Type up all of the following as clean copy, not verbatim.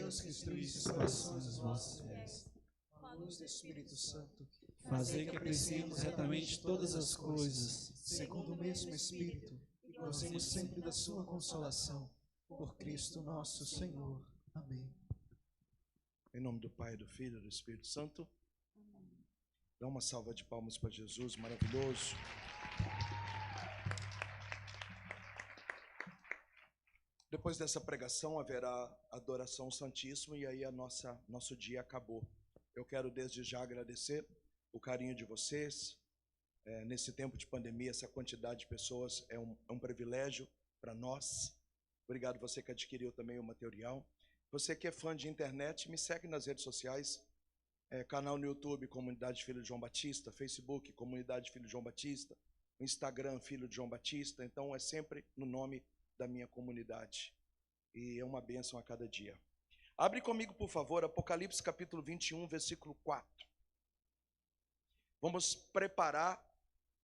Deus que instruísse os corações dos vossos fiéis, com a luz do Espírito Santo, fazei que apreciemos retamente todas as coisas, segundo o mesmo Espírito, e gozemos sempre da sua consolação, por Cristo nosso Senhor. Amém. Em nome do Pai, do Filho e do Espírito Santo. Amém. Dá uma salva de palmas para Jesus, maravilhoso. Depois dessa pregação haverá adoração ao Santíssimo e aí nosso dia acabou. Eu quero desde já agradecer o carinho de vocês. Nesse tempo de pandemia, essa quantidade de pessoas é um privilégio para nós. Obrigado você que adquiriu também o material. Você que é fã de internet, me segue nas redes sociais. Canal no YouTube, Comunidade Filho de João Batista. Facebook, Comunidade Filho de João Batista. Instagram, Filho de João Batista. Então é sempre no nome da minha comunidade. E é uma bênção a cada dia. Abre comigo, por favor, Apocalipse capítulo 21, versículo 4. Vamos preparar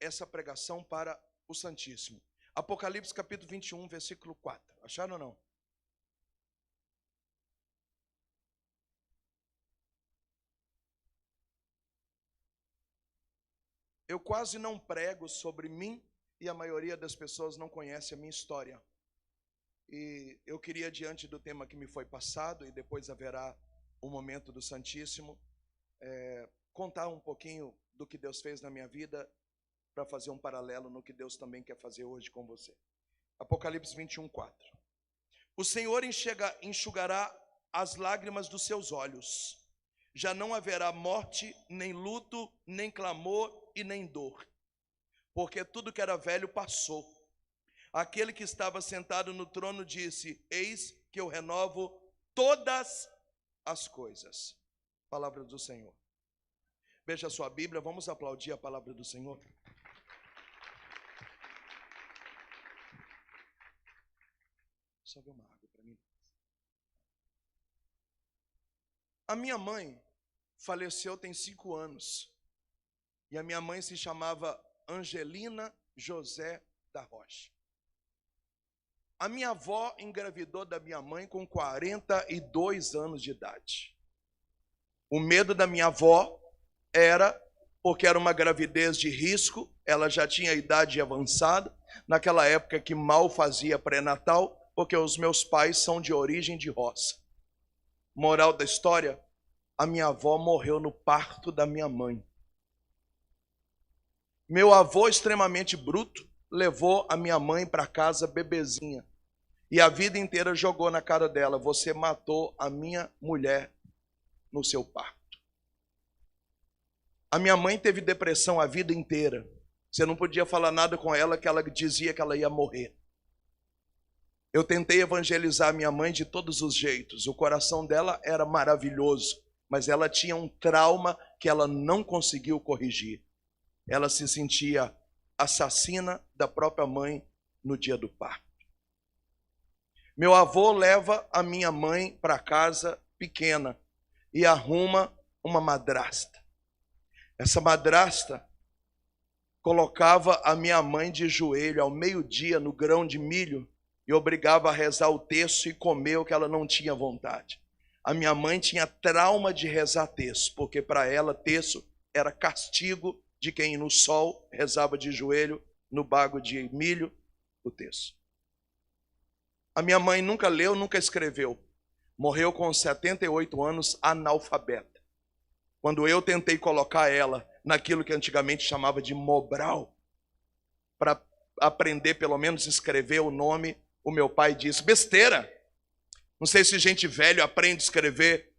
essa pregação para o Santíssimo. Apocalipse capítulo 21, versículo 4. Acharam ou não? Eu quase não prego sobre mim e a maioria das pessoas não conhece a minha história. E eu queria, diante do tema que me foi passado, e depois haverá um momento do Santíssimo, contar um pouquinho do que Deus fez na minha vida, para fazer um paralelo no que Deus também quer fazer hoje com você. Apocalipse 21, 4. O Senhor enxugará as lágrimas dos seus olhos. Já não haverá morte, nem luto, nem clamor e nem dor, porque tudo que era velho passou. Aquele que estava sentado no trono disse: eis que eu renovo todas as coisas. Palavra do Senhor. Veja a sua Bíblia, vamos aplaudir a palavra do Senhor. Só ver uma água para mim. A minha mãe faleceu tem 5 anos. E a minha mãe se chamava Angelina José da Rocha. A minha avó engravidou da minha mãe com 42 anos de idade. O medo da minha avó era porque era uma gravidez de risco, ela já tinha idade avançada, naquela época que mal fazia pré-natal, porque os meus pais são de origem de roça. Moral da história, a minha avó morreu no parto da minha mãe. Meu avô, extremamente bruto, levou a minha mãe para casa bebezinha. E a vida inteira jogou na cara dela: você matou a minha mulher no seu parto. A minha mãe teve depressão a vida inteira. Você não podia falar nada com ela, que ela dizia que ela ia morrer. Eu tentei evangelizar a minha mãe de todos os jeitos. O coração dela era maravilhoso, mas ela tinha um trauma que ela não conseguiu corrigir. Ela se sentia assassina da própria mãe no dia do parto. Meu avô leva a minha mãe para casa pequena e arruma uma madrasta. Essa madrasta colocava a minha mãe de joelho ao meio-dia no grão de milho e obrigava a rezar o terço e comer o que ela não tinha vontade. A minha mãe tinha trauma de rezar terço, porque para ela terço era castigo de quem no sol rezava de joelho no bago de milho o terço. A minha mãe nunca leu, nunca escreveu. Morreu com 78 anos, analfabeta. Quando eu tentei colocar ela naquilo que antigamente chamava de Mobral, para aprender pelo menos escrever o nome, o meu pai disse: besteira. Não sei se gente velha aprende a escrever.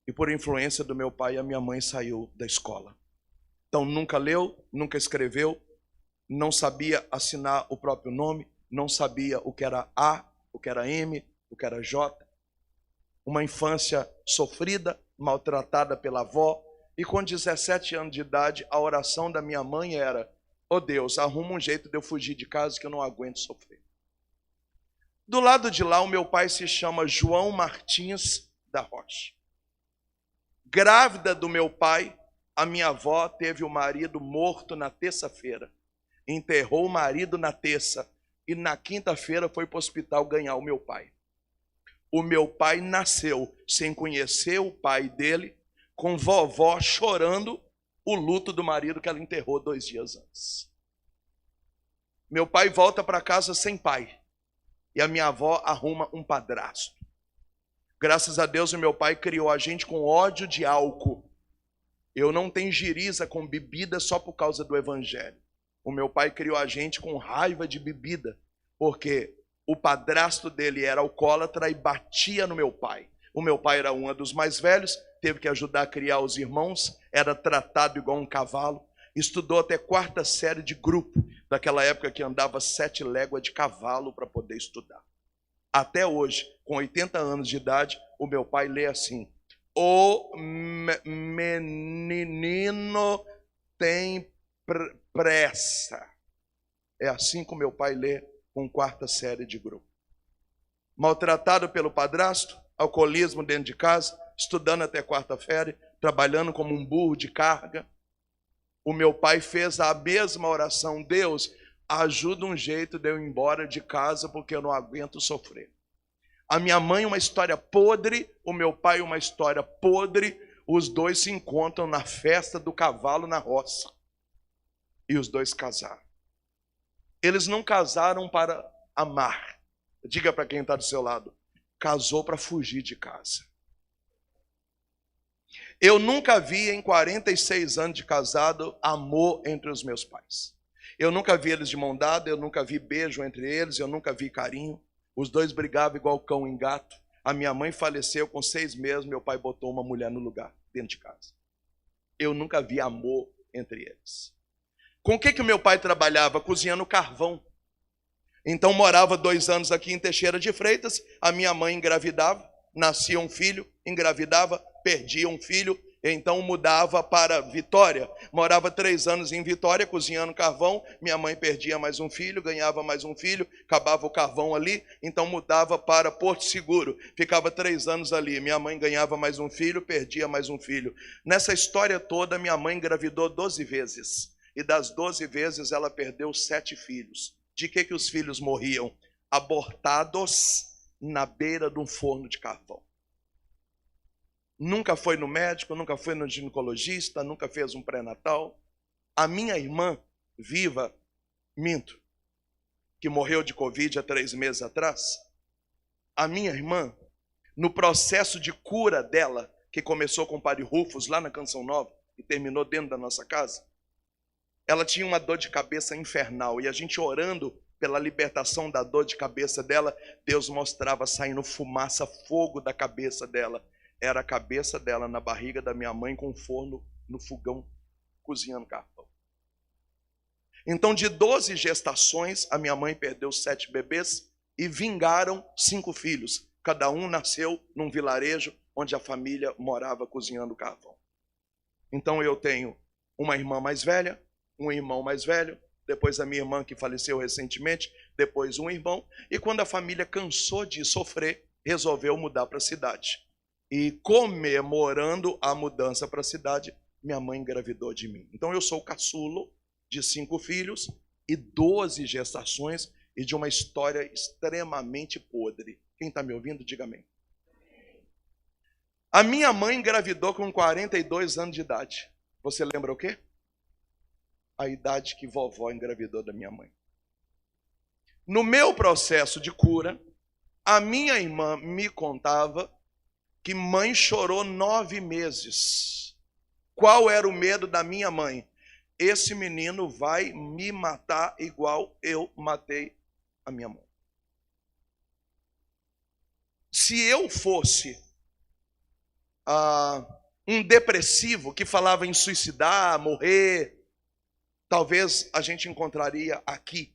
E por influência do meu pai, a minha mãe saiu da escola. Então nunca leu, nunca escreveu, não sabia assinar o próprio nome, não sabia o que era A, o que era M, o que era J. Uma infância sofrida, maltratada pela avó. E com 17 anos de idade, a oração da minha mãe era: oh Deus, arruma um jeito de eu fugir de casa que eu não aguento sofrer. Do lado de lá, o meu pai se chama João Martins da Rocha. Grávida do meu pai, a minha avó teve o marido morto na terça-feira. Enterrou o marido na terça e na quinta-feira foi para o hospital ganhar o meu pai. o meu pai nasceu sem conhecer o pai dele, com vovó chorando o luto do marido que ela enterrou 2 dias antes. Meu pai volta para casa sem pai. E a minha avó arruma um padrasto. Graças a Deus, o meu pai criou a gente com ódio de álcool. Eu não tenho giriza com bebida só por causa do evangelho. O meu pai criou a gente com raiva de bebida, porque o padrasto dele era alcoólatra e batia no meu pai. O meu pai era um dos mais velhos, teve que ajudar a criar os irmãos, era tratado igual um cavalo, estudou até 4ª série de grupo, daquela época que andava 7 léguas de cavalo para poder estudar. Até hoje, com 80 anos de idade, o meu pai lê assim: o menino tem pressa. É assim que o meu pai lê com 4ª série de grupo. Maltratado pelo padrasto, alcoolismo dentro de casa, estudando até 4ª série, trabalhando como um burro de carga. O meu pai fez a mesma oração: Deus, ajuda um jeito de eu ir embora de casa porque eu não aguento sofrer. A minha mãe uma história podre, o meu pai uma história podre, os dois se encontram na festa do cavalo na roça. E os dois casaram. Eles não casaram para amar. Diga para quem está do seu lado: casou para fugir de casa. Eu nunca vi em 46 anos de casado amor entre os meus pais. Eu nunca vi eles de mão dada, eu nunca vi beijo entre eles, eu nunca vi carinho. Os dois brigavam igual cão e gato. A minha mãe faleceu com 6 meses, meu pai botou uma mulher no lugar, dentro de casa. Eu nunca vi amor entre eles. Com o que o meu pai trabalhava? Cozinhando carvão. Então morava 2 anos aqui em Teixeira de Freitas, a minha mãe engravidava, nascia um filho, engravidava, perdia um filho, então mudava para Vitória. Morava 3 anos em Vitória, cozinhando carvão. Minha mãe perdia mais um filho, ganhava mais um filho, acabava o carvão ali, então mudava para Porto Seguro. Ficava 3 anos ali. Minha mãe ganhava mais um filho, perdia mais um filho. Nessa história toda, minha mãe engravidou 12 vezes. E das 12 vezes, ela perdeu 7 filhos. De que os filhos morriam? Abortados na beira de um forno de carvão. Nunca foi no médico, nunca foi no ginecologista, nunca fez um pré-natal. A minha irmã, viva, que morreu de Covid há 3 meses atrás, a minha irmã, no processo de cura dela, que começou com o Padre Rufus lá na Canção Nova e terminou dentro da nossa casa, ela tinha uma dor de cabeça infernal, e a gente orando pela libertação da dor de cabeça dela, Deus mostrava saindo fumaça, fogo da cabeça dela. Era a cabeça dela na barriga da minha mãe com um forno no fogão, cozinhando carvão. Então, de 12 gestações, a minha mãe perdeu 7 bebês e vingaram 5 filhos. Cada um nasceu num vilarejo onde a família morava cozinhando carvão. Então, eu tenho uma irmã mais velha, um irmão mais velho, depois a minha irmã que faleceu recentemente, depois um irmão. E quando a família cansou de sofrer, resolveu mudar para a cidade. E comemorando a mudança para a cidade, minha mãe engravidou de mim. Então eu sou o caçulo de 5 filhos e 12 gestações e de uma história extremamente podre. Quem está me ouvindo, diga amém. A minha mãe engravidou com 42 anos de idade. Você lembra o quê? A idade que vovó engravidou da minha mãe. No meu processo de cura, a minha irmã me contava que mãe chorou 9 meses. Qual era o medo da minha mãe? Esse menino vai me matar igual eu matei a minha mãe. Se eu fosse um depressivo que falava em suicidar, morrer, talvez a gente encontraria aqui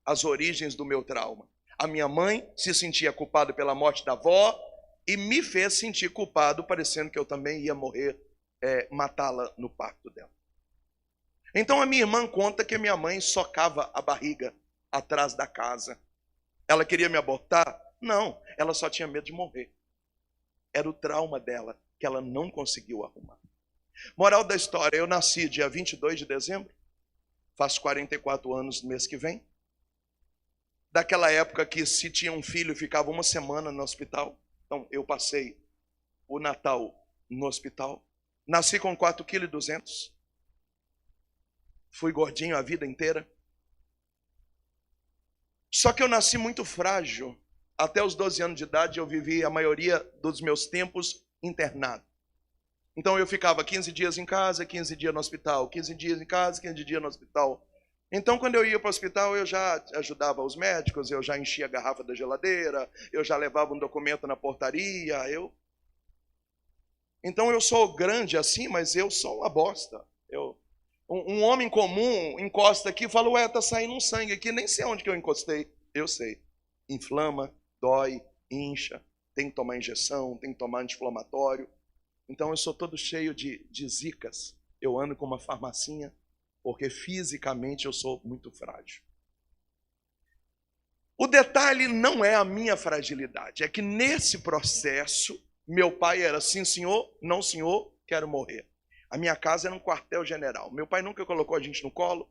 as origens do meu trauma. A minha mãe se sentia culpada pela morte da avó e me fez sentir culpado, parecendo que eu também ia morrer, matá-la no parto dela. Então a minha irmã conta que a minha mãe socava a barriga atrás da casa. Ela queria me abortar? Não, ela só tinha medo de morrer. Era o trauma dela, que ela não conseguiu arrumar. Moral da história, eu nasci dia 22 de dezembro, faço 44 anos no mês que vem. Daquela época que se tinha um filho, ficava 1 semana no hospital. Então, eu passei o Natal no hospital. Nasci com 4,2 kg. Fui gordinho a vida inteira. Só que eu nasci muito frágil. Até os 12 anos de idade, eu vivi a maioria dos meus tempos internado. Então eu ficava 15 dias em casa, 15 dias no hospital, 15 dias em casa, 15 dias no hospital. Então quando eu ia para o hospital, eu já ajudava os médicos, eu já enchia a garrafa da geladeira, eu já levava um documento na portaria, Então eu sou grande assim, mas eu sou uma bosta. Um homem comum encosta aqui e fala, ué, tá saindo um sangue aqui, nem sei onde que eu encostei. Eu sei. Inflama, dói, incha, tem que tomar injeção, tem que tomar anti-inflamatório. Então eu sou todo cheio de zicas. Eu ando com uma farmacinha, porque fisicamente eu sou muito frágil. O detalhe não é a minha fragilidade, é que nesse processo, meu pai era sim senhor, não senhor, quero morrer. A minha casa era um quartel-general. Meu pai nunca colocou a gente no colo,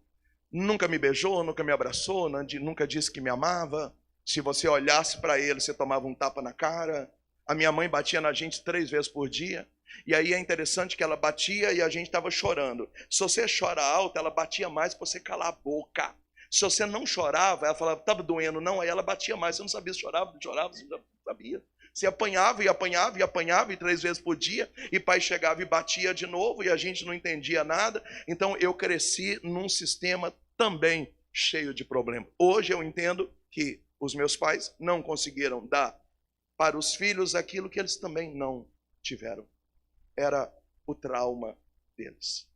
nunca me beijou, nunca me abraçou, nunca disse que me amava. Se você olhasse para ele, você tomava um tapa na cara. A minha mãe batia na gente 3 vezes por dia. E aí é interessante que ela batia e a gente estava chorando. Se você chora alto, ela batia mais para você calar a boca. Se você não chorava, ela falava, estava doendo, não. Aí ela batia mais, você não sabia se chorava, não chorava, você não sabia. Você apanhava e apanhava e apanhava e 3 vezes por dia. E pai chegava e batia de novo e a gente não entendia nada. Então eu cresci num sistema também cheio de problemas. Hoje eu entendo que os meus pais não conseguiram dar para os filhos aquilo que eles também não tiveram. Era o trauma deles.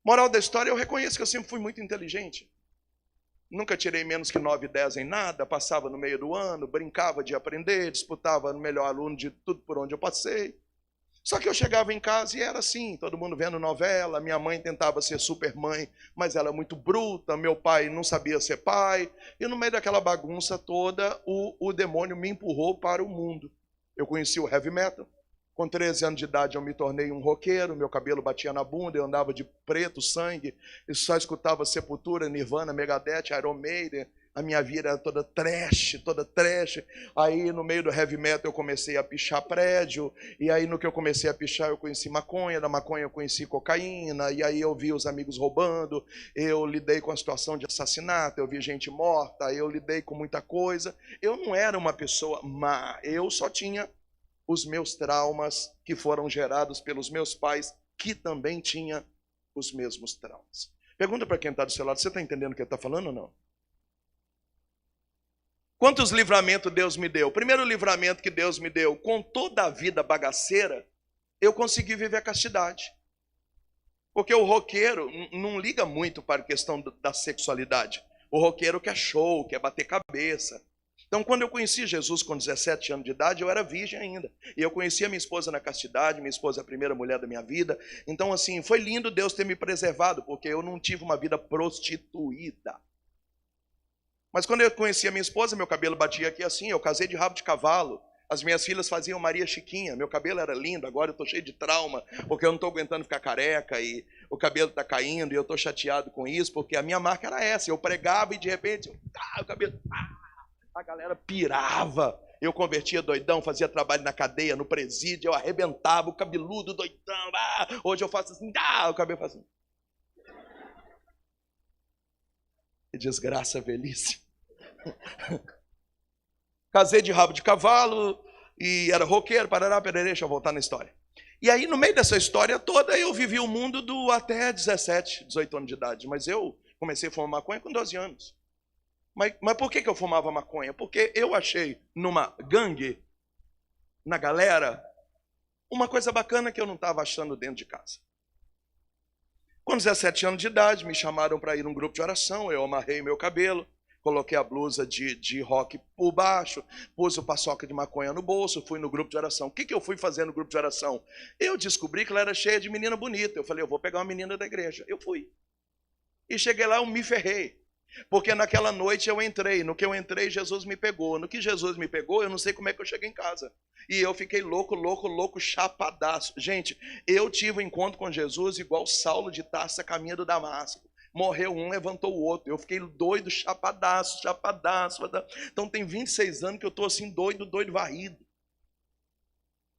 Moral da história, eu reconheço que eu sempre fui muito inteligente. Nunca tirei menos que 9, 10 em nada, passava no meio do ano, brincava de aprender, disputava no melhor aluno de tudo por onde eu passei. Só que eu chegava em casa e era assim, todo mundo vendo novela, minha mãe tentava ser super mãe, mas ela é muito bruta, meu pai não sabia ser pai, e no meio daquela bagunça toda, o demônio me empurrou para o mundo. Eu conheci o heavy metal, com 13 anos de idade eu me tornei um roqueiro, meu cabelo batia na bunda, eu andava de preto, sangue, e só escutava Sepultura, Nirvana, Megadeth, Iron Maiden. A minha vida era toda trash, toda trash. Aí no meio do heavy metal eu comecei a pichar prédio, e aí no que eu comecei a pichar eu conheci maconha, da maconha eu conheci cocaína, e aí eu vi os amigos roubando, eu lidei com a situação de assassinato, eu vi gente morta, eu lidei com muita coisa. Eu não era uma pessoa má, eu só tinha os meus traumas que foram gerados pelos meus pais, que também tinha os mesmos traumas. Pergunta para quem está do seu lado, você está entendendo o que ele está falando ou não? Quantos livramentos Deus me deu? O primeiro livramento que Deus me deu, com toda a vida bagaceira, eu consegui viver a castidade. Porque o roqueiro não liga muito para a questão da sexualidade. O roqueiro quer show, quer bater cabeça. Então, quando eu conheci Jesus com 17 anos de idade, eu era virgem ainda. E eu conheci a minha esposa na castidade, minha esposa é a primeira mulher da minha vida. Então, assim, foi lindo Deus ter me preservado, porque eu não tive uma vida prostituída. Mas quando eu conheci a minha esposa, meu cabelo batia aqui assim, eu casei de rabo de cavalo. As minhas filhas faziam Maria Chiquinha, meu cabelo era lindo, agora eu estou cheio de trauma, porque eu não estou aguentando ficar careca, e o cabelo está caindo, e eu estou chateado com isso, porque a minha marca era essa, eu pregava e de repente, o cabelo... A galera pirava, eu convertia doidão, fazia trabalho na cadeia, no presídio, eu arrebentava o cabeludo doidão, hoje eu faço assim, o cabelo faz assim. Que desgraça, velhice. Casei de rabo de cavalo e era roqueiro, parará, pererê, deixa eu voltar na história. E aí, no meio dessa história toda, eu vivi o mundo do até 17, 18 anos de idade, mas eu comecei a fumar maconha com 12 anos. Mas por que eu fumava maconha? Porque eu achei numa gangue, na galera, uma coisa bacana que eu não estava achando dentro de casa. Com 17 anos de idade, me chamaram para ir num grupo de oração, eu amarrei meu cabelo, coloquei a blusa de rock por baixo, pus o paçoca de maconha no bolso, fui no grupo de oração. O que eu fui fazer no grupo de oração? Eu descobri que ela era cheia de menina bonita. Eu falei, eu vou pegar uma menina da igreja. Eu fui. E cheguei lá, eu me ferrei. Porque naquela noite eu entrei, no que eu entrei, Jesus me pegou. No que Jesus me pegou, eu não sei como é que eu cheguei em casa. E eu fiquei louco, chapadaço. Gente, eu tive um encontro com Jesus igual Saulo de Tarso a caminho do Damasco. Morreu um, levantou o outro. Eu fiquei doido, chapadaço. Então tem 26 anos que eu estou assim, doido varrido.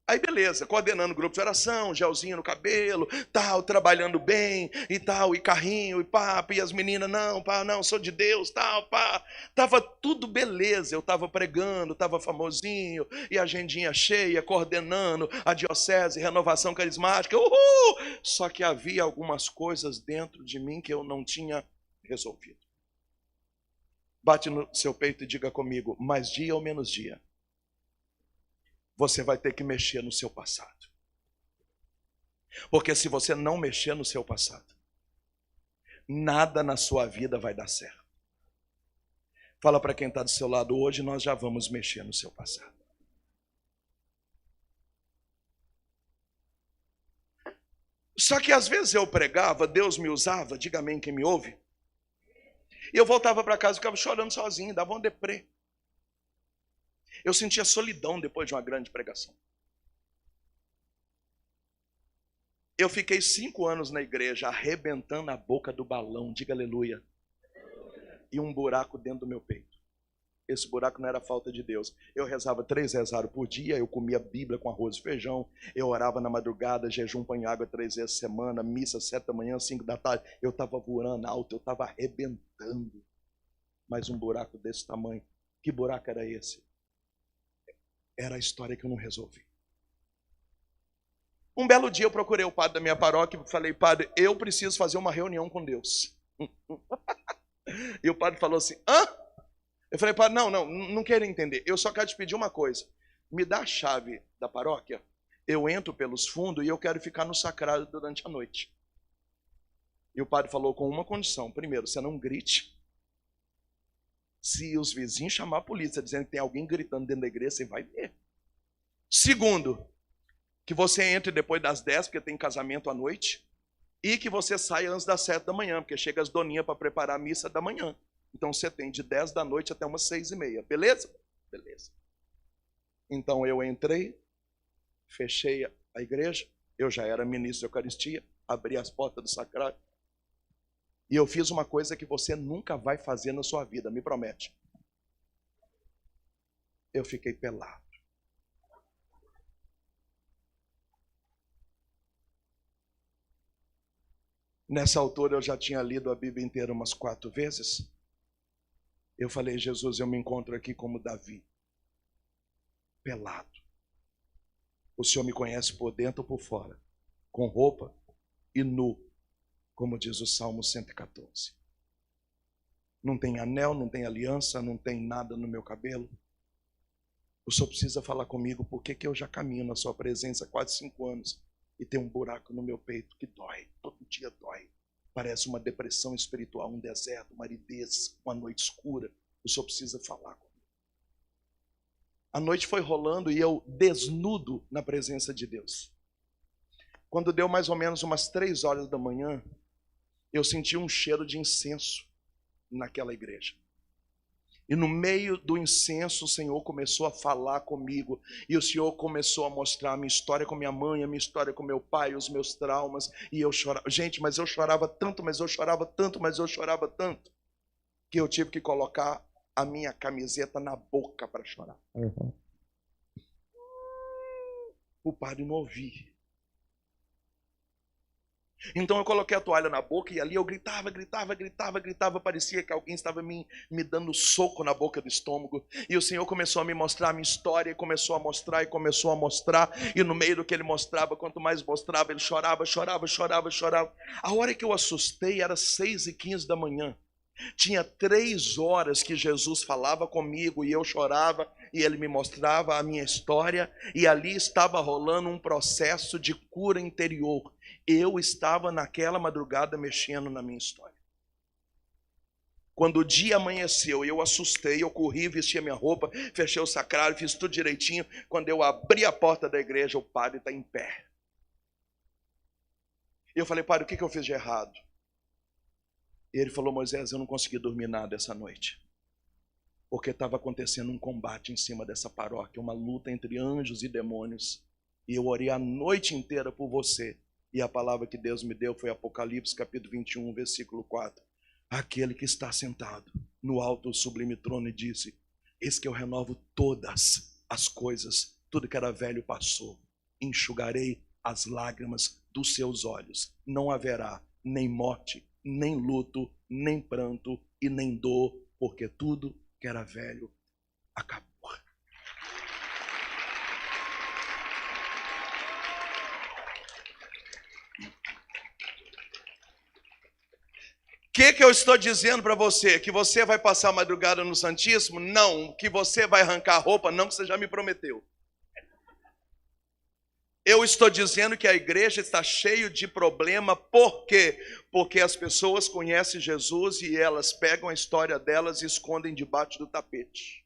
Aí beleza, coordenando grupo de oração, gelzinho no cabelo, tal, trabalhando bem e tal, e carrinho, e papo, e as meninas, não, pá, não, sou de Deus, tal, pá. Tava tudo beleza, eu tava pregando, tava famosinho, e a agendinha cheia, coordenando a diocese, renovação carismática, uhul! Só que havia algumas coisas dentro de mim que eu não tinha resolvido. Bate no seu peito e diga comigo, mais dia ou menos dia, você vai ter que mexer no seu passado. Porque se você não mexer no seu passado, nada na sua vida vai dar certo. Fala para quem está do seu lado, hoje nós já vamos mexer no seu passado. Só que às vezes eu pregava, Deus me usava, diga amém quem me ouve, e eu voltava para casa e ficava chorando sozinho, dava um deprê. Eu sentia solidão depois de uma grande pregação. Eu fiquei 5 anos na igreja, arrebentando a boca do balão, diga aleluia, e um buraco dentro do meu peito. Esse buraco não era falta de Deus. Eu rezava 3 rezaros por dia, eu comia Bíblia com arroz e feijão, eu orava na madrugada, jejum, pão e água 3 vezes por semana, missa 7 da manhã, 5 da tarde. Eu estava voando alto, eu estava arrebentando. Mas um buraco desse tamanho, que buraco era esse? Era a história que eu não resolvi. Um belo dia eu procurei o padre da minha paróquia e falei, padre, eu preciso fazer uma reunião com Deus. E o padre falou assim, hã? Eu falei, padre, não quero entender. Eu só quero te pedir uma coisa. Me dá a chave da paróquia, eu entro pelos fundos e eu quero ficar no sacrário durante a noite. E o padre falou com uma condição. Primeiro, você não grite. Se os vizinhos chamar a polícia dizendo que tem alguém gritando dentro da igreja, você vai ver. Segundo, que você entre depois das 10, porque tem casamento à noite, e que você saia antes das 7 da manhã, porque chega as doninhas para preparar a missa da manhã. Então você tem de 10 da noite até umas 6:30, beleza? Beleza. Então eu entrei, fechei a igreja, eu já era ministro de Eucaristia, abri as portas do sacrário, e eu fiz uma coisa que você nunca vai fazer na sua vida, me promete. Eu fiquei pelado. Nessa altura eu já tinha lido a Bíblia inteira umas 4 vezes. Eu falei, Jesus, eu me encontro aqui como Davi, pelado. O Senhor me conhece por dentro ou por fora, com roupa e nu, como diz o Salmo 114. Não tem anel, não tem aliança, não tem nada no meu cabelo. O Senhor precisa falar comigo porque eu já caminho na sua presença há quase 5 anos e tem um buraco no meu peito que dói, todo dia dói. Parece uma depressão espiritual, um deserto, uma aridez, uma noite escura. O Senhor precisa falar comigo. A noite foi rolando e eu desnudo na presença de Deus. Quando deu mais ou menos umas 3 horas da manhã, eu senti um cheiro de incenso naquela igreja. E no meio do incenso o Senhor começou a falar comigo. E o Senhor começou a mostrar a minha história com minha mãe, a minha história com meu pai, os meus traumas. E eu chorava. Gente, mas eu chorava tanto, que eu tive que colocar a minha camiseta na boca para chorar. O padre não ouvia. Então eu coloquei a toalha na boca e ali eu gritava, parecia que alguém estava me dando soco na boca do estômago. E o Senhor começou a me mostrar a minha história, e começou a mostrar, e no meio do que ele mostrava, quanto mais mostrava, ele chorava. A hora que eu assustei era 6:15 da manhã. Tinha 3 horas que Jesus falava comigo e eu chorava e ele me mostrava a minha história, e ali estava rolando um processo de cura interior. Eu estava naquela madrugada mexendo na minha história. Quando o dia amanheceu, eu assustei, eu corri, vesti a minha roupa, fechei o sacrário, fiz tudo direitinho. Quando eu abri a porta da igreja, o padre está em pé. E eu falei, padre, o que eu fiz de errado? E ele falou, Moisés, eu não consegui dormir nada essa noite, porque estava acontecendo um combate em cima dessa paróquia, uma luta entre anjos e demônios. E eu orei a noite inteira por você. E a palavra que Deus me deu foi Apocalipse, capítulo 21, versículo 4. Aquele que está sentado no alto sublime trono e disse, eis que eu renovo todas as coisas, tudo que era velho passou enxugarei as lágrimas dos seus olhos. Não haverá nem morte, nem luto, nem pranto e nem dor, porque tudo que era velho acabou. O que eu estou dizendo para você? Que você vai passar a madrugada no Santíssimo? Não. Que você vai arrancar a roupa? Não, que você já me prometeu. Eu estou dizendo que a igreja está cheia de problema. Por quê? Porque as pessoas conhecem Jesus e elas pegam a história delas e escondem debaixo do tapete.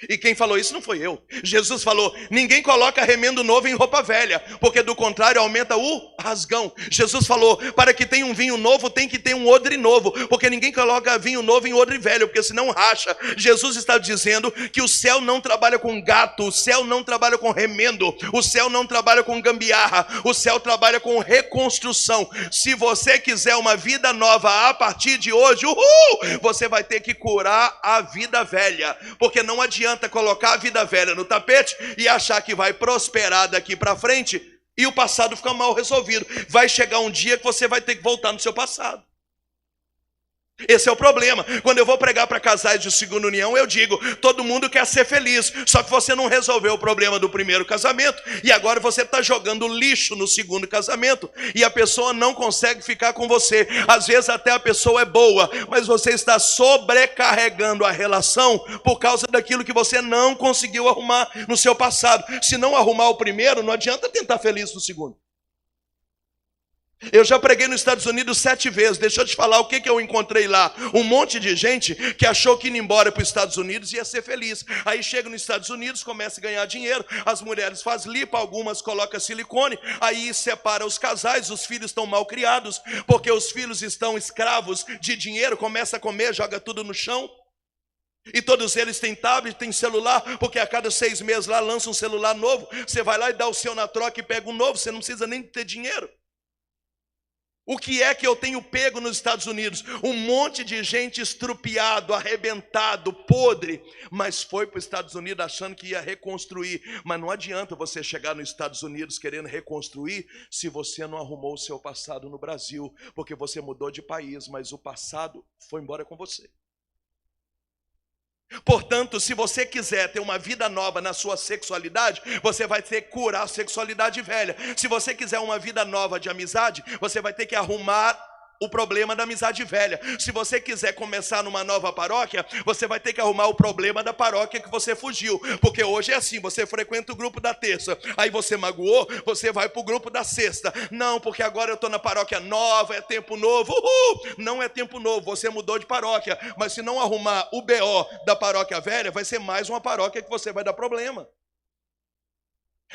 E quem falou isso não foi eu. Jesus falou, ninguém coloca remendo novo em roupa velha, porque do contrário aumenta o rasgão. Jesus falou, para que tenha um vinho novo tem que ter um odre novo, porque ninguém coloca vinho novo em odre velho, porque senão racha. Jesus está dizendo que o céu não trabalha com gato, o céu não trabalha com remendo, o céu não trabalha com gambiarra, o céu trabalha com reconstrução. Se você quiser uma vida nova a partir de hoje, você vai ter que curar a vida velha, porque não adianta colocar a vida velha no tapete e achar que vai prosperar daqui para frente e o passado fica mal resolvido. Vai chegar um dia que você vai ter que voltar no seu passado. Esse é o problema. Quando eu vou pregar para casais de segunda união, eu digo, todo mundo quer ser feliz, só que você não resolveu o problema do primeiro casamento e agora você está jogando lixo no segundo casamento e a pessoa não consegue ficar com você. Às vezes até a pessoa é boa, mas você está sobrecarregando a relação por causa daquilo que você não conseguiu arrumar no seu passado. Se não arrumar o primeiro, não adianta tentar feliz no segundo. Eu já preguei nos Estados Unidos 7 vezes. Deixa eu te falar o que eu encontrei lá. Um monte de gente que achou que indo embora para os Estados Unidos ia ser feliz. Aí chega nos Estados Unidos, começa a ganhar dinheiro. As mulheres fazem lipo, algumas colocam silicone. Aí separa os casais, os filhos estão mal criados, porque os filhos estão escravos de dinheiro. Começa a comer, joga tudo no chão. E todos eles têm tablet, têm celular, porque a cada 6 meses lá lança um celular novo. Você vai lá e dá o seu na troca e pega um novo. Você não precisa nem ter dinheiro. O que é que eu tenho pego nos Estados Unidos? Um monte de gente estrupiado, arrebentado, podre, mas foi para os Estados Unidos achando que ia reconstruir. Mas não adianta você chegar nos Estados Unidos querendo reconstruir se você não arrumou o seu passado no Brasil, porque você mudou de país, mas o passado foi embora com você. Portanto, se você quiser ter uma vida nova na sua sexualidade, você vai ter que curar a sexualidade velha. Se você quiser uma vida nova de amizade, você vai ter que arrumar o problema da amizade velha. Se você quiser começar numa nova paróquia, você vai ter que arrumar o problema da paróquia que você fugiu. Porque hoje é assim, você frequenta o grupo da terça, aí você magoou, você vai para o grupo da sexta. Não, porque agora eu estou na paróquia nova, é tempo novo. Não é tempo novo, você mudou de paróquia. Mas se não arrumar o BO da paróquia velha, vai ser mais uma paróquia que você vai dar problema.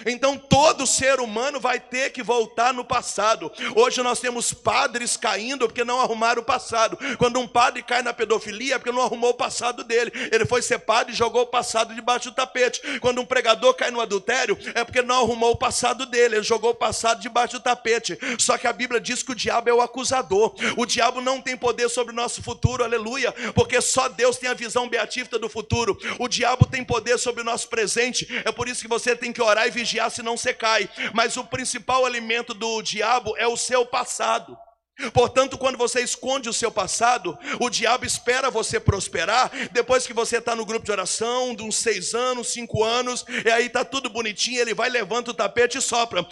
Então todo ser humano vai ter que voltar no passado. Hoje nós temos padres caindo porque não arrumaram o passado. Quando um padre cai na pedofilia é porque não arrumou o passado dele. Ele foi ser padre e jogou o passado debaixo do tapete. Quando um pregador cai no adultério é porque não arrumou o passado dele. Ele jogou o passado debaixo do tapete. Só que a Bíblia diz que o diabo é o acusador. O diabo não tem poder sobre o nosso futuro, aleluia, porque só Deus tem a visão beatífica do futuro. O diabo tem poder sobre o nosso presente. É por isso que você tem que orar e vigiar, senão você cai. Mas o principal alimento do diabo é o seu passado. Portanto, quando você esconde o seu passado, o diabo espera você prosperar. Depois que você está no grupo de oração de uns 6 anos, 5 anos, e aí está tudo bonitinho, ele vai, levanta o tapete e sopra.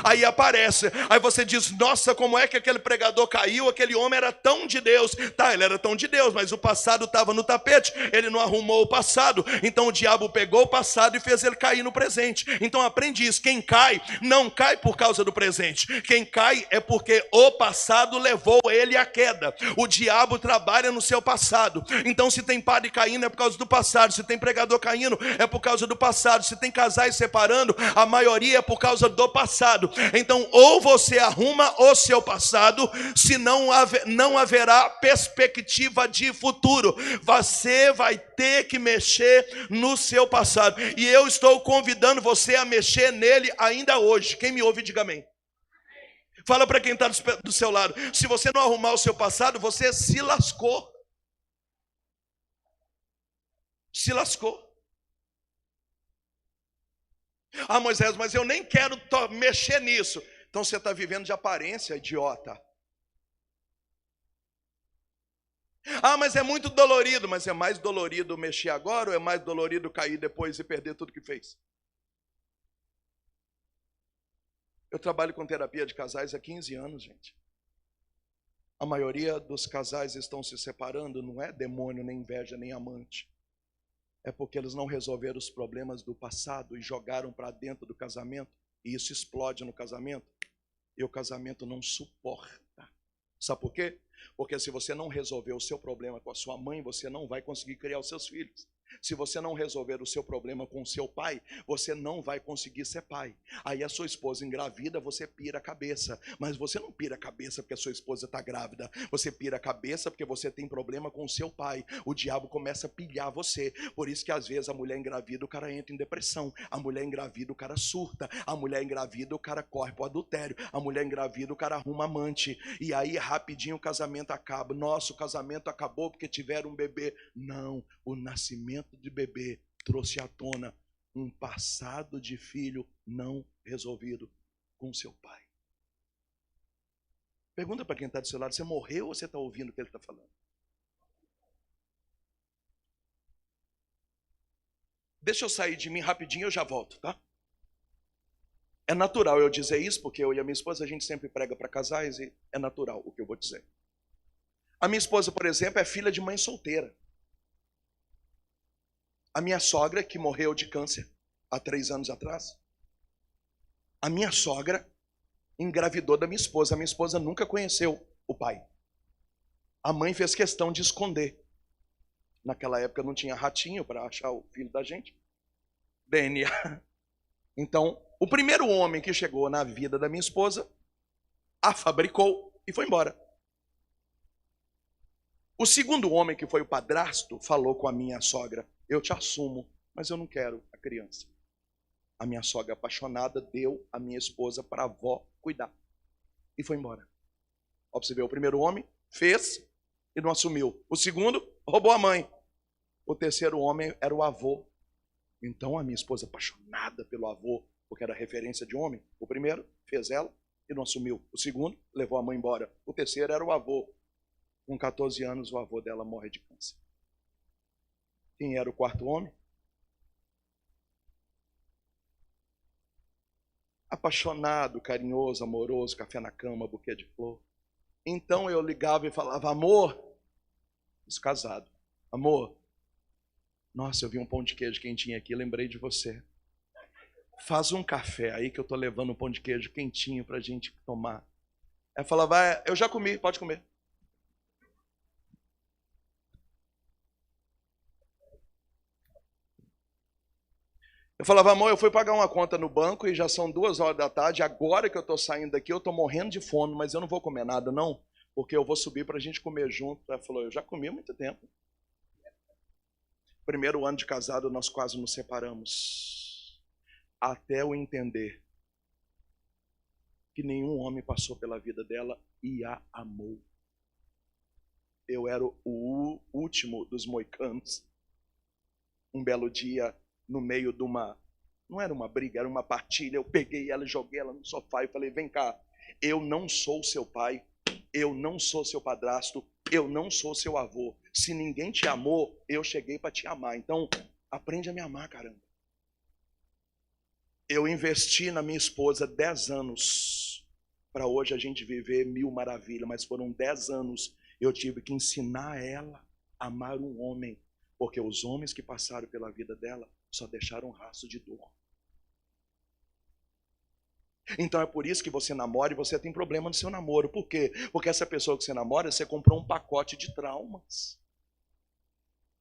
Aí aparece, aí você diz, nossa, como é que aquele pregador caiu? Aquele homem era tão de Deus. Tá, ele era tão de Deus, mas o passado estava no tapete. Ele não arrumou o passado. Então o diabo pegou o passado e fez ele cair no presente. Então aprende isso, quem cai, não cai por causa do presente. Quem cai é porque o passado levou ele à queda. O diabo trabalha no seu passado. Então se tem padre caindo é por causa do passado. Se tem pregador caindo é por causa do passado. Se tem casais separando, a maioria é por causa do passado. Então ou você arruma o seu passado, senão não haverá perspectiva de futuro. Você vai ter que mexer no seu passado. E eu estou convidando você a mexer nele ainda hoje. Quem me ouve, diga amém. Fala para quem está do seu lado. Se você não arrumar o seu passado, você se lascou. Se lascou. Ah, Moisés, mas eu nem quero mexer nisso. Então você está vivendo de aparência, idiota. Ah, mas é muito dolorido. Mas é mais dolorido mexer agora ou é mais dolorido cair depois e perder tudo que fez? Eu trabalho com terapia de casais há 15 anos, gente. A maioria dos casais estão se separando, não é demônio, nem inveja, nem amante. É porque eles não resolveram os problemas do passado e jogaram para dentro do casamento. E isso explode no casamento. E o casamento não suporta. Sabe por quê? Porque se você não resolver o seu problema com a sua mãe, você não vai conseguir criar os seus filhos. Se você não resolver o seu problema com o seu pai, você não vai conseguir ser pai. Aí a sua esposa engravida, você pira a cabeça. Mas você não pira a cabeça porque a sua esposa está grávida. Você pira a cabeça porque você tem problema com o seu pai. O diabo começa a pilhar você. Por isso que às vezes a mulher engravida, o cara entra em depressão. A mulher engravida, o cara surta. A mulher engravida, o cara corre para o adultério. A mulher engravida, o cara arruma amante. E aí rapidinho o casamento acaba. Nossa, o casamento acabou porque tiveram um bebê. Não, o nascimento de bebê trouxe à tona um passado de filho não resolvido com seu pai. Pergunta para quem está do seu lado: você morreu ou você está ouvindo o que ele está falando? Deixa eu sair de mim rapidinho, eu já volto, tá? É natural eu dizer isso, porque eu e a minha esposa, a gente sempre prega para casais e é natural o que eu vou dizer. A minha esposa, por exemplo, é filha de mãe solteira. A minha sogra, que morreu de câncer há 3 anos atrás, a minha sogra engravidou da minha esposa. A minha esposa nunca conheceu o pai. A mãe fez questão de esconder. Naquela época não tinha ratinho para achar o filho da gente. DNA. Então, o primeiro homem que chegou na vida da minha esposa, a fabricou e foi embora. O segundo homem, que foi o padrasto, falou com a minha sogra: eu te assumo, mas eu não quero a criança. A minha sogra apaixonada deu a minha esposa para a avó cuidar. E foi embora. Ó, pra você ver, o primeiro homem fez e não assumiu. O segundo roubou a mãe. O terceiro homem era o avô. Então a minha esposa, apaixonada pelo avô, porque era referência de homem, o primeiro fez ela e não assumiu. O segundo levou a mãe embora. O terceiro era o avô. Com 14 anos, o avô dela morre de câncer. Quem era o quarto homem? Apaixonado, carinhoso, amoroso, café na cama, buquê de flor. Então eu ligava e falava: amor, isso casado, amor, nossa, eu vi um pão de queijo quentinho aqui, lembrei de você. Faz um café aí que eu tô levando um pão de queijo quentinho pra gente tomar. Ela falava: eu já comi, pode comer. Eu falava: amor, eu fui pagar uma conta no banco e já são 2 horas da tarde. Agora que eu estou saindo daqui, eu estou morrendo de fome, mas eu não vou comer nada, não, porque eu vou subir para a gente comer junto. Ela falou: eu já comi há muito tempo. Primeiro ano de casado, nós quase nos separamos. Até eu entender que nenhum homem passou pela vida dela e a amou. Eu era o último dos moicanos. Um belo dia, no meio de uma, não era uma briga, era uma partilha, eu peguei ela e joguei ela no sofá e falei: vem cá, eu não sou seu pai, eu não sou seu padrasto, eu não sou seu avô. Se ninguém te amou, eu cheguei para te amar. Então, aprende a me amar, caramba. Eu investi na minha esposa 10 anos, para hoje a gente viver 1000 maravilhas, mas foram 10 anos, eu tive que ensinar ela a amar um homem, porque os homens que passaram pela vida dela só deixaram um rastro de dor. Então é por isso que você namora e você tem problema no seu namoro. Por quê? Porque essa pessoa que você namora, você comprou um pacote de traumas.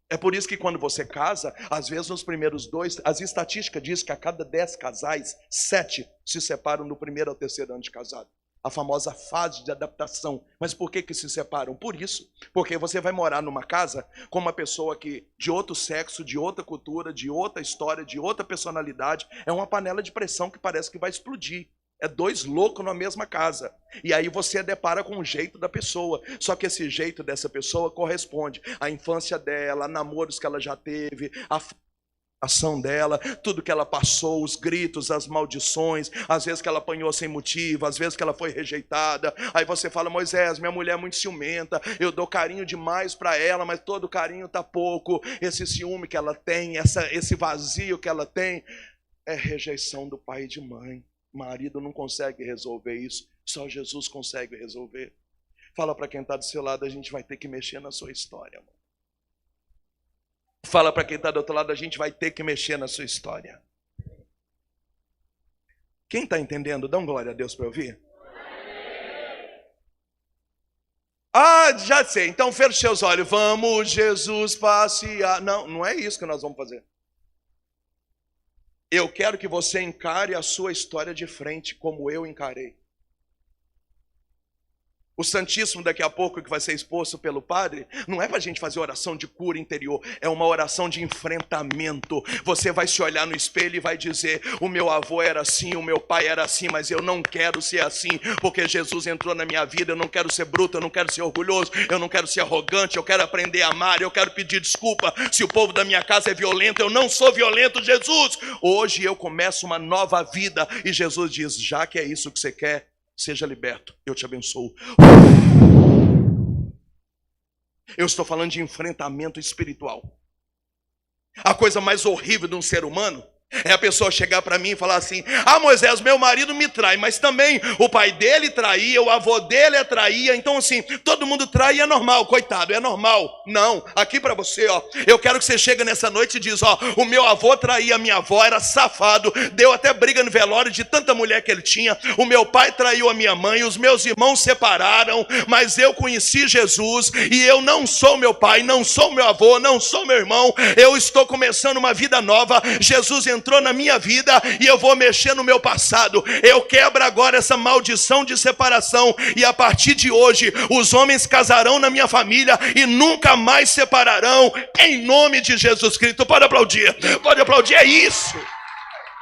É por isso que quando você casa, às vezes nos primeiros 2, as estatísticas dizem que a cada 10 casais, 7 se separam no primeiro ou terceiro ano de casado. A famosa fase de adaptação. Mas por que se separam? Por isso. Porque você vai morar numa casa com uma pessoa que de outro sexo, de outra cultura, de outra história, de outra personalidade. É uma panela de pressão que parece que vai explodir. É 2 loucos na mesma casa. E aí você depara com o jeito da pessoa. Só que esse jeito dessa pessoa corresponde à infância dela, a namoros que ela já teve, a ação dela, tudo que ela passou, os gritos, as maldições, às vezes que ela apanhou sem motivo, às vezes que ela foi rejeitada. Aí você fala: Moisés, minha mulher é muito ciumenta, eu dou carinho demais para ela, mas todo carinho tá pouco. Esse ciúme que ela tem, esse vazio que ela tem, é rejeição do pai e de mãe. Marido não consegue resolver isso, só Jesus consegue resolver. Fala para quem está do seu lado: a gente vai ter que mexer na sua história, amor. Fala para quem está do outro lado: a gente vai ter que mexer na sua história. Quem está entendendo? Dá um glória a Deus para eu ouvir. Ah, já sei. Então feche seus olhos. Vamos, Jesus, passear. Não, não é isso que nós vamos fazer. Eu quero que você encare a sua história de frente, como eu encarei. O Santíssimo daqui a pouco, que vai ser exposto pelo padre, não é para a gente fazer oração de cura interior, é uma oração de enfrentamento. Você vai se olhar no espelho e vai dizer: o meu avô era assim, o meu pai era assim, mas eu não quero ser assim, porque Jesus entrou na minha vida. Eu não quero ser bruto, eu não quero ser orgulhoso, eu não quero ser arrogante, eu quero aprender a amar, eu quero pedir desculpa se o povo da minha casa é violento. Eu não sou violento, Jesus. Hoje eu começo uma nova vida. E Jesus diz: já que é isso que você quer, seja liberto, eu te abençoo. Eu estou falando de enfrentamento espiritual. A coisa mais horrível de um ser humano é a pessoa chegar para mim e falar assim: ah, Moisés, meu marido me trai, mas também o pai dele traía, o avô dele traía, então assim, todo mundo trai e é normal, coitado, é normal. Não, aqui para você, ó, eu quero que você chegue nessa noite e diz: ó, o meu avô traía a minha avó, era safado, deu até briga no velório de tanta mulher que ele tinha. O meu pai traiu a minha mãe, os meus irmãos separaram, mas eu conheci Jesus e eu não sou meu pai, não sou meu avô, não sou meu irmão. Eu estou começando uma vida nova. Jesus entrou na minha vida e eu vou mexer no meu passado. Eu quebro agora essa maldição de separação e a partir de hoje os homens casarão na minha família e nunca mais separarão, em nome de Jesus Cristo. Pode aplaudir, é isso,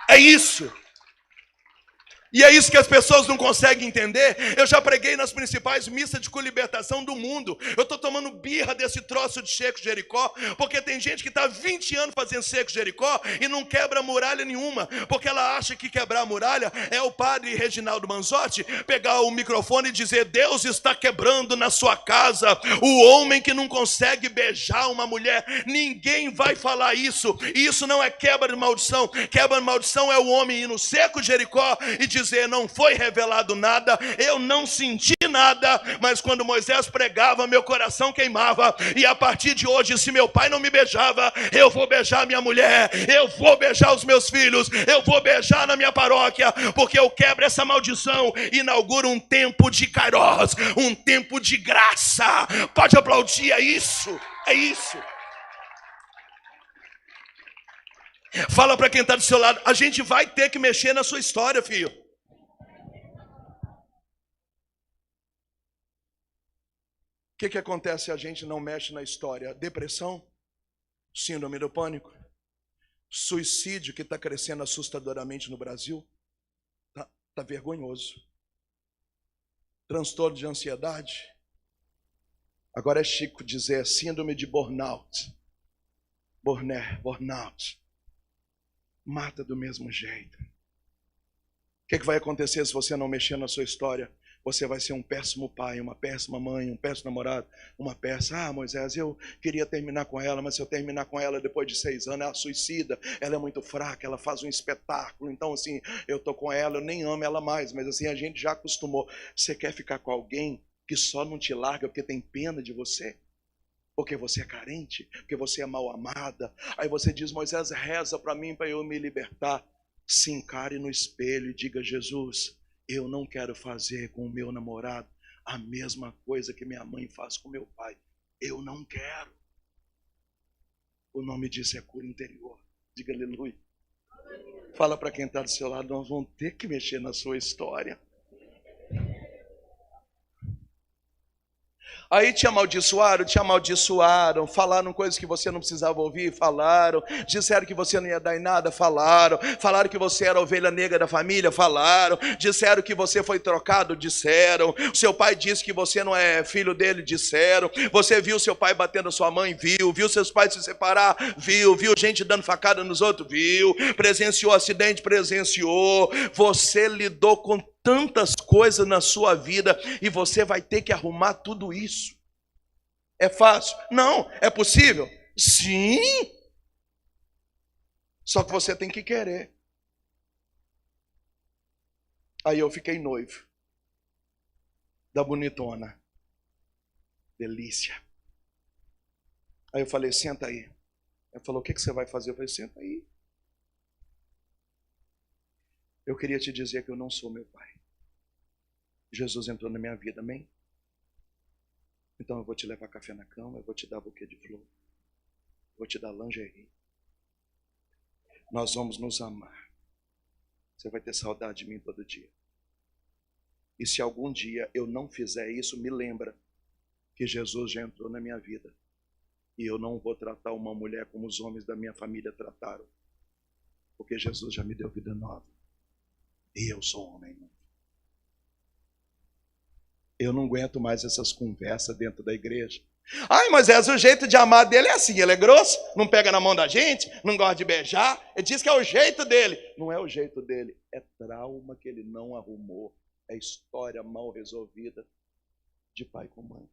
é isso. E é isso que as pessoas não conseguem entender. Eu já preguei nas principais missas de colibertação do mundo. Eu estou tomando birra desse troço de Seco de Jericó, porque tem gente que está 20 anos fazendo Seco de Jericó e não quebra muralha nenhuma, porque ela acha que quebrar a muralha é o padre Reginaldo Manzotti pegar o microfone e dizer: Deus está quebrando na sua casa o homem que não consegue beijar uma mulher. Ninguém vai falar isso. E isso não é quebra de maldição. Quebra de maldição é o homem ir no Seco de Jericó e dizer: não foi revelado nada, eu não senti nada, mas quando Moisés pregava, meu coração queimava. E a partir de hoje, se meu pai não me beijava, eu vou beijar minha mulher, eu vou beijar os meus filhos, eu vou beijar na minha paróquia, porque eu quebro essa maldição. Inauguro um tempo de Kairos, um tempo de graça. Pode aplaudir, é isso, é isso. Fala para quem está do seu lado: a gente vai ter que mexer na sua história, filho. O que acontece se a gente não mexe na história? Depressão, síndrome do pânico, suicídio, que está crescendo assustadoramente no Brasil, tá vergonhoso. Transtorno de ansiedade. Agora é chique dizer síndrome de burnout. Burnout. Mata do mesmo jeito. O que vai acontecer se você não mexer na sua história? Você vai ser um péssimo pai, uma péssima mãe, um péssimo namorado, uma péssima... Ah, Moisés, eu queria terminar com ela, mas se eu terminar com ela depois de 6 anos, ela suicida, ela é muito fraca, ela faz um espetáculo, então assim, eu tô com ela, eu nem amo ela mais, mas assim, a gente já acostumou. Você quer ficar com alguém que só não te larga porque tem pena de você? Porque você é carente? Porque você é mal amada? Aí você diz: Moisés, reza para mim para eu me libertar. Se encare no espelho e diga: Jesus, eu não quero fazer com o meu namorado a mesma coisa que minha mãe faz com meu pai. Eu não quero. O nome disso é cura interior. Diga aleluia. Fala para quem está do seu lado: nós vamos ter que mexer na sua história. Aí te amaldiçoaram, falaram coisas que você não precisava ouvir, falaram, disseram que você não ia dar em nada, falaram que você era a ovelha negra da família, falaram, disseram que você foi trocado, disseram, seu pai disse que você não é filho dele, disseram, você viu seu pai batendo sua mãe, viu seus pais se separar, viu gente dando facada nos outros, viu, presenciou acidente, presenciou, você lidou com tantas coisas na sua vida e você vai ter que arrumar tudo isso. É fácil? Não. É possível? Sim. Só que você tem que querer. Aí eu fiquei noivo da bonitona. Delícia. Aí eu falei, senta aí. Ela falou, o que você vai fazer? Eu falei, senta aí. Eu queria te dizer que eu não sou meu pai. Jesus entrou na minha vida, amém? Então eu vou te levar café na cama, eu vou te dar buquê de flor, vou te dar lingerie. Nós vamos nos amar. Você vai ter saudade de mim todo dia. E se algum dia eu não fizer isso, me lembra que Jesus já entrou na minha vida. E eu não vou tratar uma mulher como os homens da minha família trataram. Porque Jesus já me deu vida nova. E eu sou homem novo. Eu não aguento mais essas conversas dentro da igreja. Ai, Moisés, o jeito de amar dele é assim, ele é grosso, não pega na mão da gente, não gosta de beijar, ele diz que é o jeito dele. Não é o jeito dele, é trauma que ele não arrumou, é história mal resolvida de pai com mãe.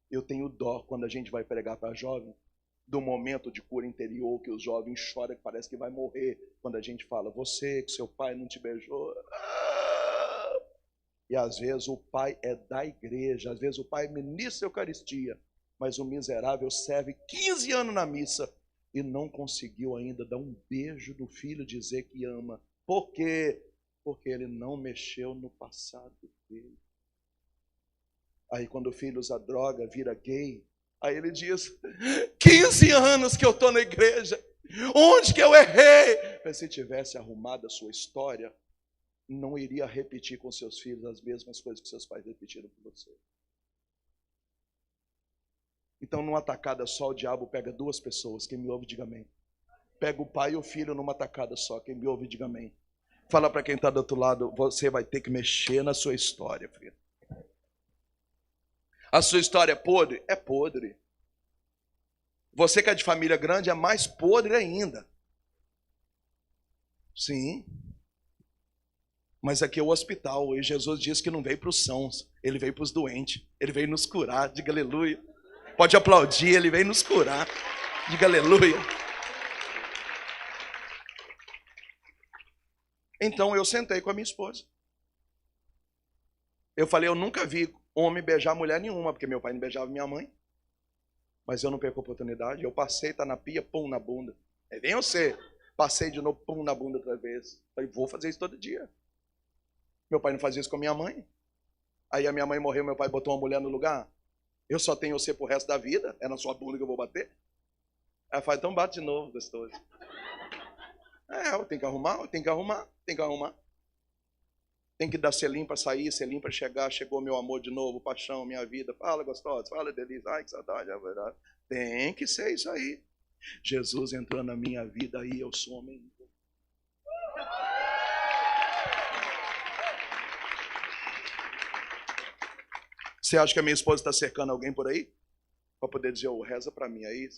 Eu tenho dó quando a gente vai pregar para jovem, do momento de cura interior que os jovens choram, que parece que vai morrer, quando a gente fala, você que seu pai não te beijou. E às vezes o pai é da igreja, às vezes o pai ministra a Eucaristia, mas o miserável serve 15 anos na missa e não conseguiu ainda dar um beijo no filho, dizer que ama. Por quê? Porque ele não mexeu no passado dele. Aí quando o filho usa droga, vira gay, aí ele diz, 15 anos que eu estou na igreja, onde que eu errei? Mas se tivesse arrumado a sua história, não iria repetir com seus filhos as mesmas coisas que seus pais repetiram com você. Então numa tacada só o diabo pega duas pessoas, quem me ouve diga amém. Pega o pai e o filho numa tacada só, quem me ouve diga amém. Fala para quem está do outro lado, você vai ter que mexer na sua história, filho. A sua história é podre? É podre. Você que é de família grande é mais podre ainda. Sim. Mas aqui é o hospital, e Jesus disse que não veio para os sãos, ele veio para os doentes, ele veio nos curar, diga aleluia. Pode aplaudir, ele veio nos curar, diga aleluia. Então eu sentei com a minha esposa. Eu falei, eu nunca vi homem beijar mulher nenhuma, porque meu pai não beijava minha mãe. Mas eu não perco a oportunidade. Eu passei, tá na pia, pum na bunda. Aí vem você. Passei de novo, pum na bunda outra vez. Falei, vou fazer isso todo dia. Meu pai não fazia isso com a minha mãe. Aí a minha mãe morreu, meu pai botou uma mulher no lugar. Eu só tenho você pro resto da vida. É na sua bunda que eu vou bater. Aí ela fala, então bate de novo, gostoso. Eu tenho que arrumar, tem que arrumar. Tem que dar selim para sair, selim para chegar. Chegou meu amor de novo, paixão, minha vida. Fala, gostosa, fala, delícia. Ai, que saudade, é verdade. Tem que ser isso aí. Jesus entrou na minha vida aí, eu sou homem. Você acha que a minha esposa está cercando alguém por aí? Para poder dizer, reza para mim aí.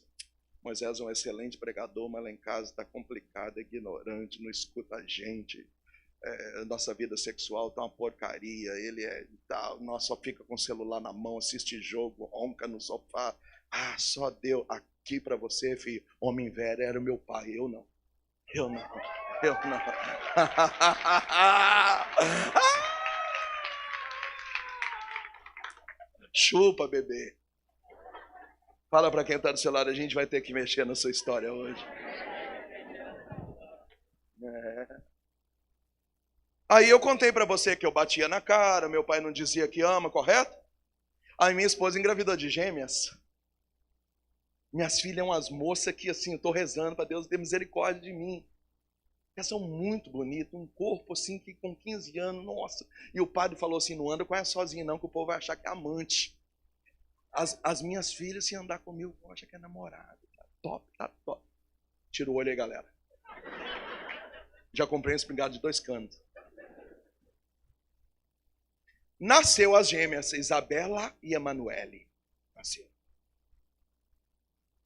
Moisés é um excelente pregador, mas lá em casa está complicado, é ignorante, não escuta a gente. Nossa vida sexual tá uma porcaria, ele nós só fica com o celular na mão, assiste jogo, ronca no sofá. Só deu aqui para você, filho, homem velho, era o meu pai, eu não. Chupa, bebê. Fala para quem está do seu lado, a gente vai ter que mexer na sua história hoje. Aí eu contei para você que eu batia na cara, meu pai não dizia que ama, correto? Aí minha esposa engravidou de gêmeas. Minhas filhas são umas moças que assim, eu estou rezando para Deus ter misericórdia de mim. Elas são muito bonitas, um corpo assim que com 15 anos, nossa. E o padre falou assim, não anda com ela sozinha não, que o povo vai achar que é amante. As minhas filhas, se andar comigo, vão achar que é namorado. Tá top, tá top. Tira o olho aí, galera. Já comprei um espingarda de 2 canos. Nasceu as gêmeas, Isabela e Emanuele. Nasceu.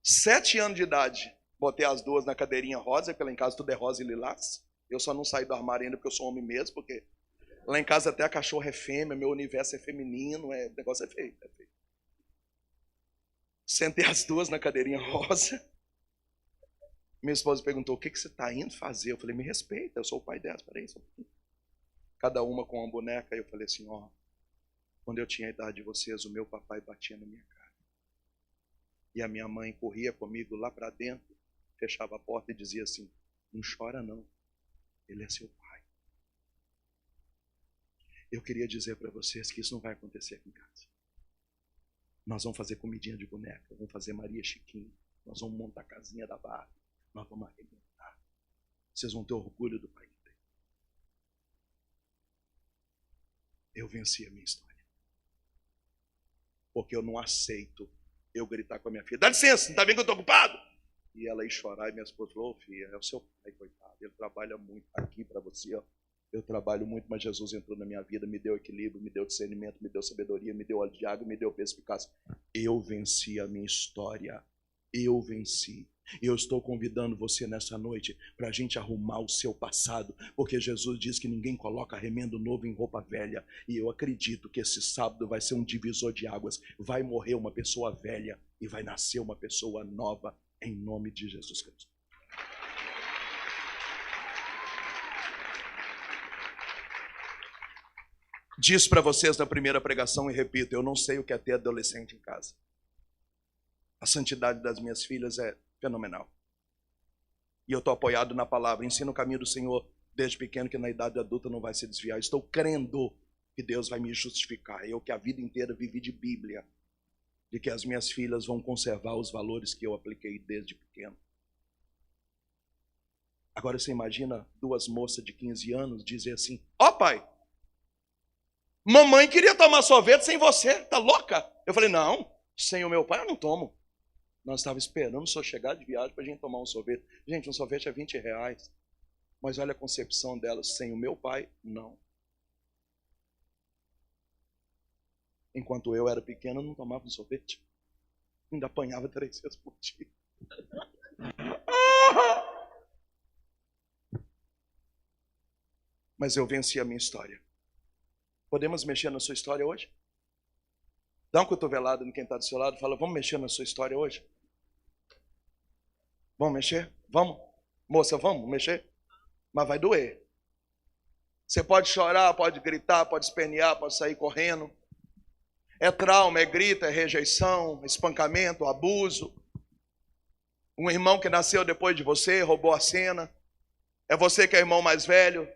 7 anos de idade, botei as duas na cadeirinha rosa, porque lá em casa tudo é rosa e lilás. Eu só não saí do armário ainda porque eu sou homem mesmo, porque lá em casa até a cachorra é fêmea, meu universo é feminino, o negócio é feio, é feio. Sentei as duas na cadeirinha rosa. Minha esposa perguntou, o que você está indo fazer? Eu falei, me respeita, eu sou o pai delas, peraí. Cada uma com uma boneca, eu falei assim, ó, quando eu tinha a idade de vocês, o meu papai batia na minha cara. E a minha mãe corria comigo lá para dentro, fechava a porta e dizia assim, não chora não, ele é seu pai. Eu queria dizer para vocês que isso não vai acontecer aqui em casa. Nós vamos fazer comidinha de boneca, vamos fazer Maria Chiquinha, nós vamos montar a casinha da Barra, nós vamos arrebentar. Vocês vão ter orgulho do pai que tem. Eu venci a minha história. Porque eu não aceito eu gritar com a minha filha, dá licença, não está vendo que eu estou ocupado? E ela ia chorar e minha esposa falou, filha, é o seu pai, coitado, ele trabalha muito aqui para você, ó. Eu trabalho muito, mas Jesus entrou na minha vida, me deu equilíbrio, me deu discernimento, me deu sabedoria, me deu olho de água, me deu perspicácia. Eu venci a minha história, eu venci. E eu estou convidando você nessa noite para a gente arrumar o seu passado, porque Jesus diz que ninguém coloca remendo novo em roupa velha. E eu acredito que esse sábado vai ser um divisor de águas. Vai morrer uma pessoa velha e vai nascer uma pessoa nova, em nome de Jesus Cristo. Disse para vocês na primeira pregação e repito, eu não sei o que é ter adolescente em casa. A santidade das minhas filhas é fenomenal. E eu estou apoiado na palavra. Ensino o caminho do Senhor desde pequeno, que na idade adulta não vai se desviar. Estou crendo que Deus vai me justificar. Eu que a vida inteira vivi de Bíblia, de que as minhas filhas vão conservar os valores que eu apliquei desde pequeno. Agora você imagina 2 moças de 15 anos dizer assim, ó pai, mamãe queria tomar sorvete sem você, tá louca? Eu falei, não, sem o meu pai eu não tomo. Nós estávamos esperando o senhor chegar de viagem para a gente tomar um sorvete. Gente, um sorvete é R$20. Mas olha a concepção delas, sem o meu pai, não. Enquanto eu era pequeno, eu não tomava um sorvete. Ainda apanhava 3 vezes por dia. Mas eu venci a minha história. Podemos mexer na sua história hoje? Dá uma cotovelada em quem está do seu lado e fala, vamos mexer na sua história hoje? Vamos mexer? Vamos? Moça, vamos mexer? Mas vai doer. Você pode chorar, pode gritar, pode espernear, pode sair correndo. É trauma, é grito, é rejeição, espancamento, abuso. Um irmão que nasceu depois de você, roubou a cena. É você que é irmão mais velho.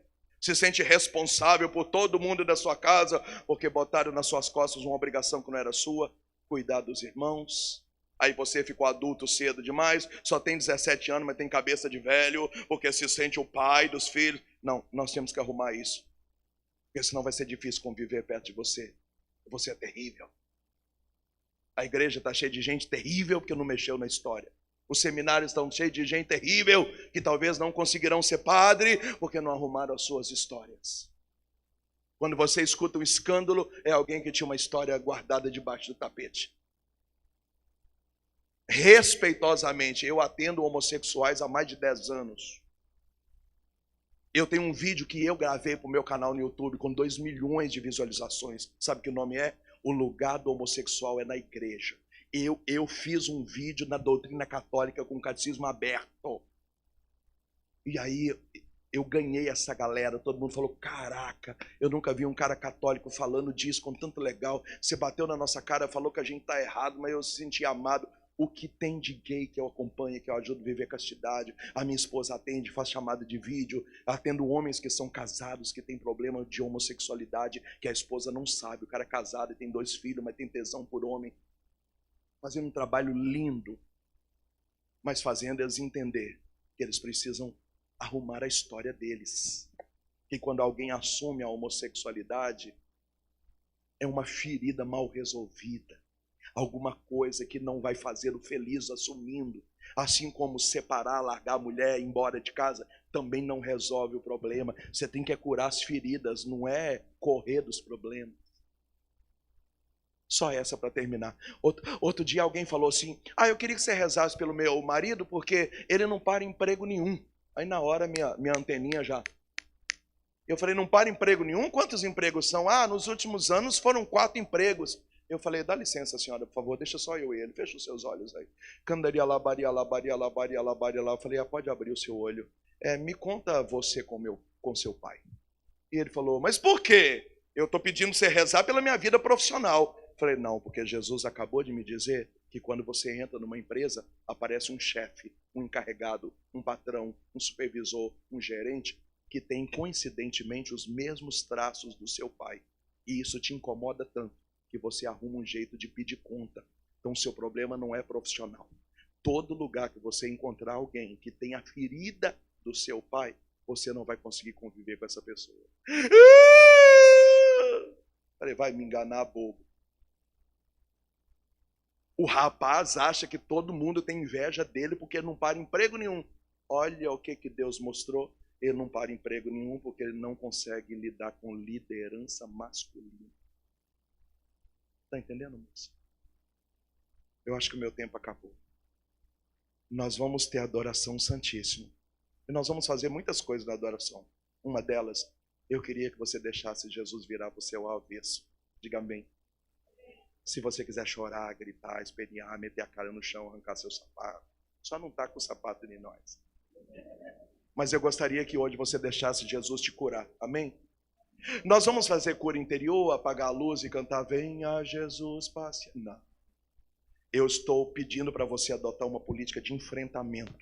Se sente responsável por todo mundo da sua casa, porque botaram nas suas costas uma obrigação que não era sua, cuidar dos irmãos. Aí você ficou adulto cedo demais, só tem 17 anos, mas tem cabeça de velho, porque se sente o pai dos filhos. Não, nós temos que arrumar isso, porque senão vai ser difícil conviver perto de você. Você é terrível. A igreja está cheia de gente terrível porque não mexeu na história. Os seminários estão cheios de gente terrível que talvez não conseguirão ser padre porque não arrumaram as suas histórias. Quando você escuta um escândalo, é alguém que tinha uma história guardada debaixo do tapete. Respeitosamente, eu atendo homossexuais há mais de 10 anos. Eu tenho um vídeo que eu gravei para o meu canal no YouTube com 2 milhões de visualizações. Sabe que o nome é? O lugar do homossexual é na igreja. Eu fiz um vídeo na doutrina católica com o catecismo aberto. E aí eu ganhei essa galera. Todo mundo falou, caraca, eu nunca vi um cara católico falando disso com tanto legal. Você bateu na nossa cara, falou que a gente está errado, mas eu se senti amado. O que tem de gay que eu acompanho, que eu ajudo a viver castidade, a minha esposa atende, faz chamada de vídeo, atendo homens que são casados, que têm problema de homossexualidade, que a esposa não sabe, o cara é casado e tem 2 filhos, mas tem tesão por homem. Fazendo um trabalho lindo, mas fazendo eles entender que eles precisam arrumar a história deles. Que quando alguém assume a homossexualidade, é uma ferida mal resolvida. Alguma coisa que não vai fazê-lo feliz assumindo. Assim como separar, largar a mulher, ir embora de casa, também não resolve o problema. Você tem que curar as feridas, não é correr dos problemas. Só essa para terminar. Outro dia alguém falou assim, eu queria que você rezasse pelo meu marido, porque ele não para emprego nenhum. Aí na hora minha anteninha já... Eu falei, não para emprego nenhum? Quantos empregos são? Nos últimos anos foram 4 empregos. Eu falei, dá licença, senhora, por favor, deixa só eu e ele. Fecha os seus olhos aí. Candaria lá, baria lá, baria lá, baria lá, baria lá. Eu falei, pode abrir o seu olho. Me conta você com seu pai. E ele falou, mas por quê? Eu estou pedindo você rezar pela minha vida profissional. Eu falei, não, porque Jesus acabou de me dizer que quando você entra numa empresa, aparece um chefe, um encarregado, um patrão, um supervisor, um gerente, que tem coincidentemente os mesmos traços do seu pai. E isso te incomoda tanto que você arruma um jeito de pedir conta. Então o seu problema não é profissional. Todo lugar que você encontrar alguém que tem a ferida do seu pai, você não vai conseguir conviver com essa pessoa. Falei, vai me enganar, bobo. O rapaz acha que todo mundo tem inveja dele porque ele não para emprego nenhum. Olha o que Deus mostrou. Ele não para emprego nenhum porque ele não consegue lidar com liderança masculina. Está entendendo, moça? Eu acho que o meu tempo acabou. Nós vamos ter adoração santíssima. E nós vamos fazer muitas coisas na adoração. Uma delas, eu queria que você deixasse Jesus virar para o seu avesso. Diga amém. Se você quiser chorar, gritar, espernear, meter a cara no chão, arrancar seu sapato. Só não está com o sapato de nós. Mas eu gostaria que hoje você deixasse Jesus te curar. Amém? Nós vamos fazer cura interior, apagar a luz e cantar venha Jesus passe. Não. Eu estou pedindo para você adotar uma política de enfrentamento.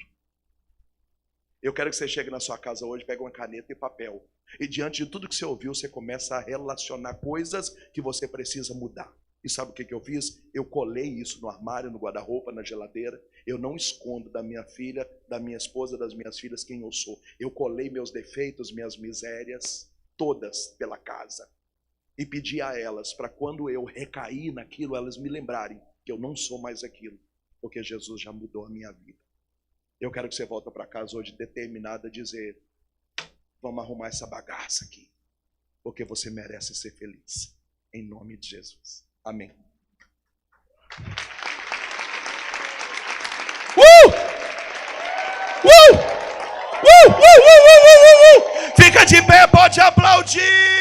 Eu quero que você chegue na sua casa hoje, pegue uma caneta e papel. E diante de tudo que você ouviu, você começa a relacionar coisas que você precisa mudar. E sabe o que eu fiz? Eu colei isso no armário, no guarda-roupa, na geladeira. Eu não escondo da minha filha, da minha esposa, das minhas filhas quem eu sou. Eu colei meus defeitos, minhas misérias, todas pela casa. E pedi a elas para quando eu recair naquilo, elas me lembrarem que eu não sou mais aquilo. Porque Jesus já mudou a minha vida. Eu quero que você volte para casa hoje determinada a dizer, vamos arrumar essa bagaça aqui. Porque você merece ser feliz. Em nome de Jesus. Amém. Fica de pé, pode aplaudir.